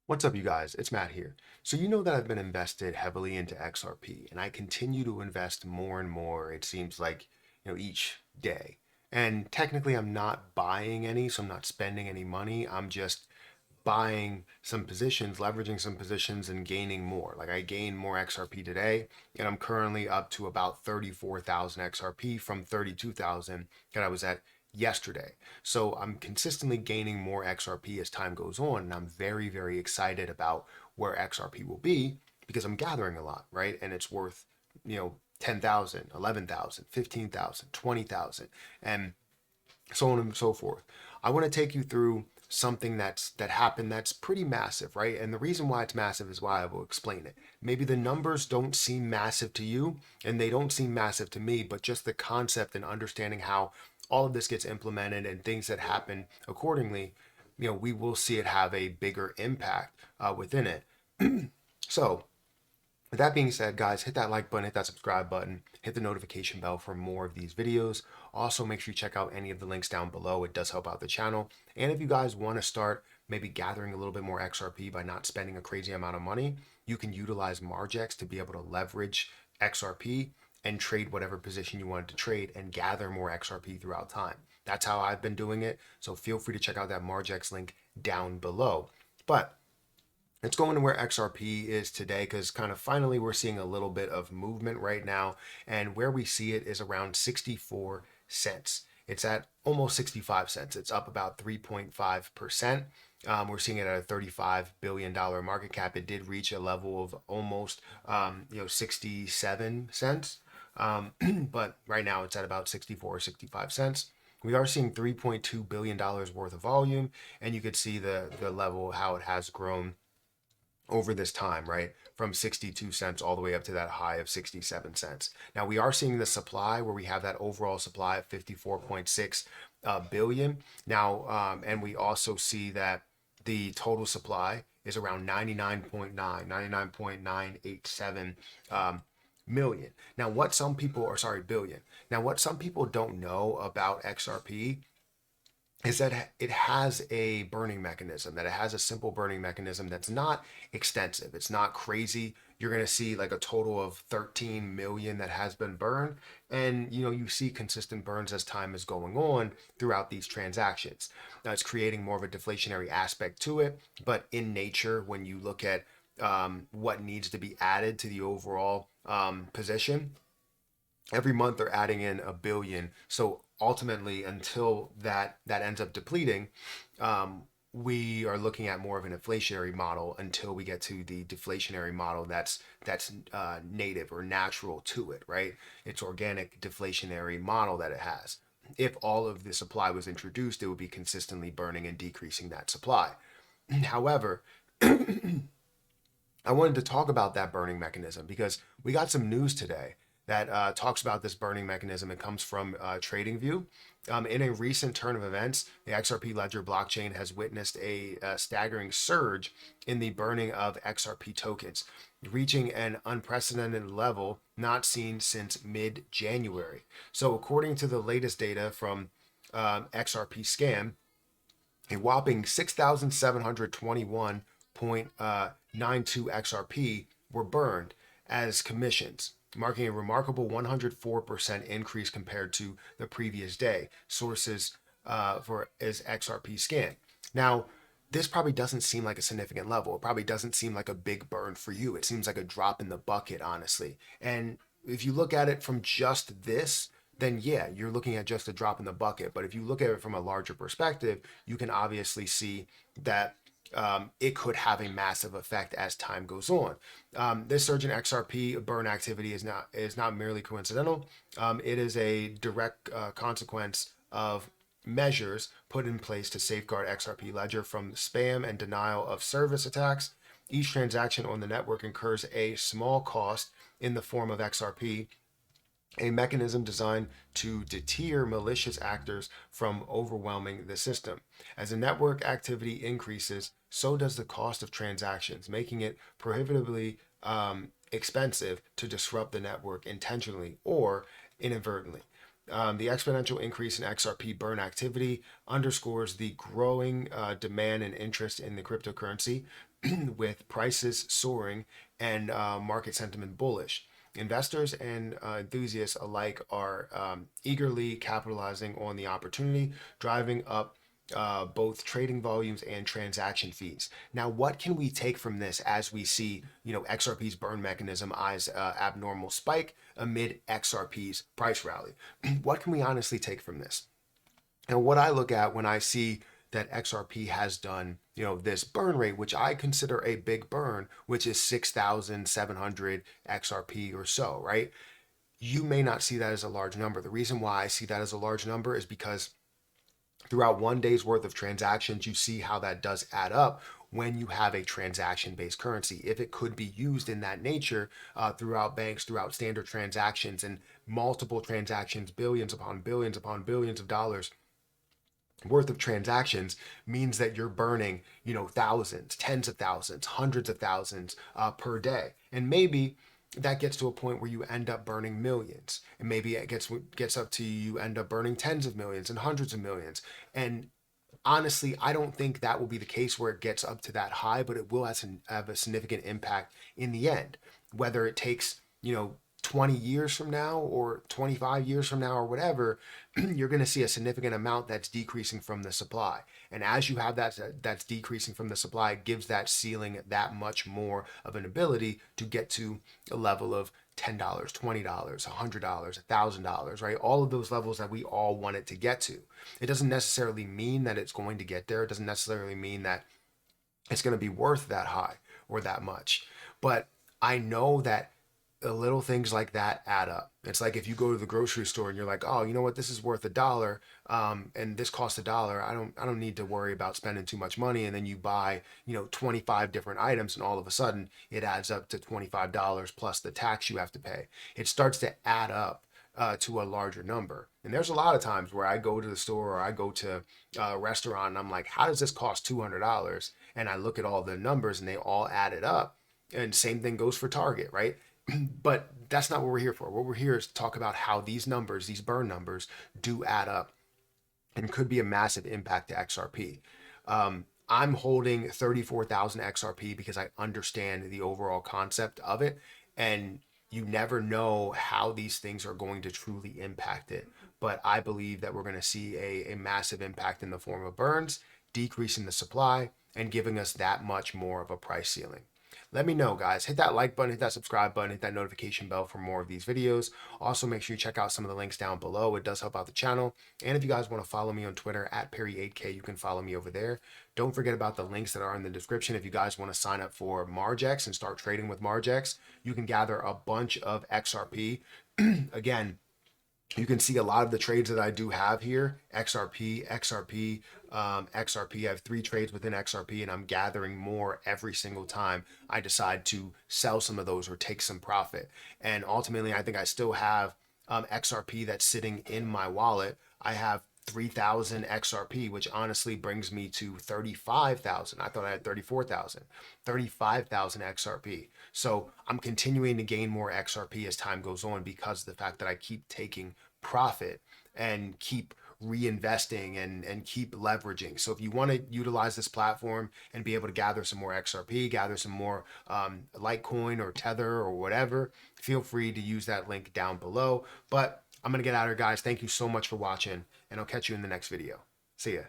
What's up, you guys? It's Matt here. So you know that I've been invested heavily into XRP, and I continue to invest more and more, it seems like, each day. And technically, I'm not buying any, so I'm not spending any money. I'm just buying some positions, leveraging some positions, and gaining more. Like I gained more XRP today, and I'm currently up to about 34,000 XRP from 32,000 that I was at yesterday. So I'm consistently gaining more XRP as time goes on, and I'm very, very excited about where XRP will be because I'm gathering a lot, right? And it's worth, 10,000, 11,000, 15,000, 20,000, and so on and so forth. I want to take you through something that happened that's pretty massive, right? And the reason why it's massive is why I will explain it. Maybe the numbers don't seem massive to you and they don't seem massive to me, but just the concept and understanding how all of this gets implemented and things that happen accordingly, we will see it have a bigger impact within it. So with that being said, guys, hit that like button, hit that subscribe button, hit the notification bell for more of these videos. Also, make sure you check out any of the links down below. It does help out the channel. And if you guys want to start maybe gathering a little bit more XRP by not spending a crazy amount of money, you can utilize Margex to be able to leverage XRP and trade whatever position you wanted to trade and gather more XRP throughout time. That's how I've been doing it. So feel free to check out that Margex link down below. But let's go into where XRP is today because kind of finally we're seeing a little bit of movement right now. And where we see it is around 64 cents. It's at almost 65 cents. It's up about 3.5%. We're seeing it at a $35 billion market cap. It did reach a level of almost 67 cents. But right now it's at about 64 or 65 cents. We are seeing $3.2 billion worth of volume, and you could see the level, how it has grown over this time, right? From 62 cents all the way up to that high of 67 cents. Now we are seeing the supply where we have that overall supply of 54.6 billion. Now, and we also see that the total supply is around 99.987 million. Now, what some people, or sorry, billion. Now, what some people don't know about XRP is that it has a burning mechanism, that it has a simple burning mechanism that's not extensive. It's not crazy. You're going to see like a total of 13 million that has been burned. And, you see consistent burns as time is going on throughout these transactions. Now, it's creating more of a deflationary aspect to it. But in nature, when you look at what needs to be added to the overall position, every month they're adding in a billion. So ultimately, until that ends up depleting, we are looking at more of an inflationary model until we get to the deflationary model that's native or natural to it, right? It's organic deflationary model that it has. If all of the supply was introduced, it would be consistently burning and decreasing that supply. However, I wanted to talk about that burning mechanism because we got some news today that talks about this burning mechanism. It comes from TradingView. In a recent turn of events, the XRP Ledger blockchain has witnessed a staggering surge in the burning of XRP tokens, reaching an unprecedented level not seen since mid-January. So according to the latest data from XRP Scan, a whopping 6,721.92 XRP were burned as commissions, marking a remarkable 104% increase compared to the previous day. Sources for is XRP Scan. Now, this probably doesn't seem like a significant level. It probably doesn't seem like a big burn for you. It seems like a drop in the bucket, honestly. And if you look at it from just this, then yeah, you're looking at just a drop in the bucket. But if you look at it from a larger perspective, you can obviously see that it could have a massive effect as time goes on. This surge in XRP burn activity is not merely coincidental. It is a direct consequence of measures put in place to safeguard XRP Ledger from spam and denial of service attacks. Each transaction on the network incurs a small cost in the form of XRP, a mechanism designed to deter malicious actors from overwhelming the system. As the network activity increases, so does the cost of transactions, making it prohibitively expensive to disrupt the network intentionally or inadvertently. The exponential increase in XRP burn activity underscores the growing demand and interest in the cryptocurrency, with prices soaring and market sentiment bullish. Investors and enthusiasts alike are eagerly capitalizing on the opportunity, driving up both trading volumes and transaction fees. Now, what can we take from this as we see, XRP's burn mechanism as abnormal spike amid XRP's price rally? What can we honestly take from this? And what I look at when I see that XRP has done, this burn rate, which I consider a big burn, which is 6,700 XRP or so, right? You may not see that as a large number. The reason why I see that as a large number is because throughout one day's worth of transactions, you see how that does add up when you have a transaction-based currency. If it could be used in that nature throughout banks, throughout standard transactions and multiple transactions, billions upon billions of dollars worth of transactions, means that you're burning, thousands, tens of thousands, hundreds of thousands per day. And maybe that gets to a point where you end up burning millions, and maybe it gets up to you end up burning tens of millions and hundreds of millions. And honestly, I don't think that will be the case where it gets up to that high, but it will have a significant impact in the end. Whether it takes, 20 years from now or 25 years from now or whatever, you're going to see a significant amount that's decreasing from the supply. And as you have that's decreasing from the supply, it gives that ceiling that much more of an ability to get to a level of $10, $20, $100, $1,000, right? All of those levels that we all want it to get to. It doesn't necessarily mean that it's going to get there. It doesn't necessarily mean that it's going to be worth that high or that much. But I know that the little things like that add up. It's like if you go to the grocery store and you're like, oh, you know what, this is worth $1, and this costs $1. I don't need to worry about spending too much money. And then you buy, 25 different items, and all of a sudden it adds up to $25 plus the tax you have to pay. It starts to add up to a larger number. And there's a lot of times where I go to the store or I go to a restaurant and I'm like, how does this cost $200? And I look at all the numbers and they all added up. And same thing goes for Target, right? But that's not what we're here for. What we're here is to talk about how these numbers, these burn numbers, do add up and could be a massive impact to XRP. I'm holding 34,000 XRP because I understand the overall concept of it. And you never know how these things are going to truly impact it. But I believe that we're going to see a massive impact in the form of burns, decreasing the supply, and giving us that much more of a price ceiling. Let me know, guys. Hit that like button, hit that subscribe button, hit that notification bell for more of these videos. Also, make sure you check out some of the links down below. It does help out the channel. And if you guys want to follow me on Twitter at Perry8K, you can follow me over there. Don't forget about the links that are in the description. If you guys want to sign up for MargX and start trading with MargX, you can gather a bunch of XRP. Again, you can see a lot of the trades that I do have here, XRP, XRP. I have 3 trades within XRP, and I'm gathering more every single time I decide to sell some of those or take some profit. And ultimately, I think I still have XRP that's sitting in my wallet. I have 3,000 XRP, which honestly brings me to 35,000. I thought I had 34,000, 35,000 XRP. So I'm continuing to gain more XRP as time goes on because of the fact that I keep taking profit and keep reinvesting and keep leveraging. So if you want to utilize this platform and be able to gather some more XRP, gather some more Litecoin or Tether or whatever, feel free to use that link down below. But I'm going to get out of here, guys. Thank you so much for watching, and I'll catch you in the next video. See ya.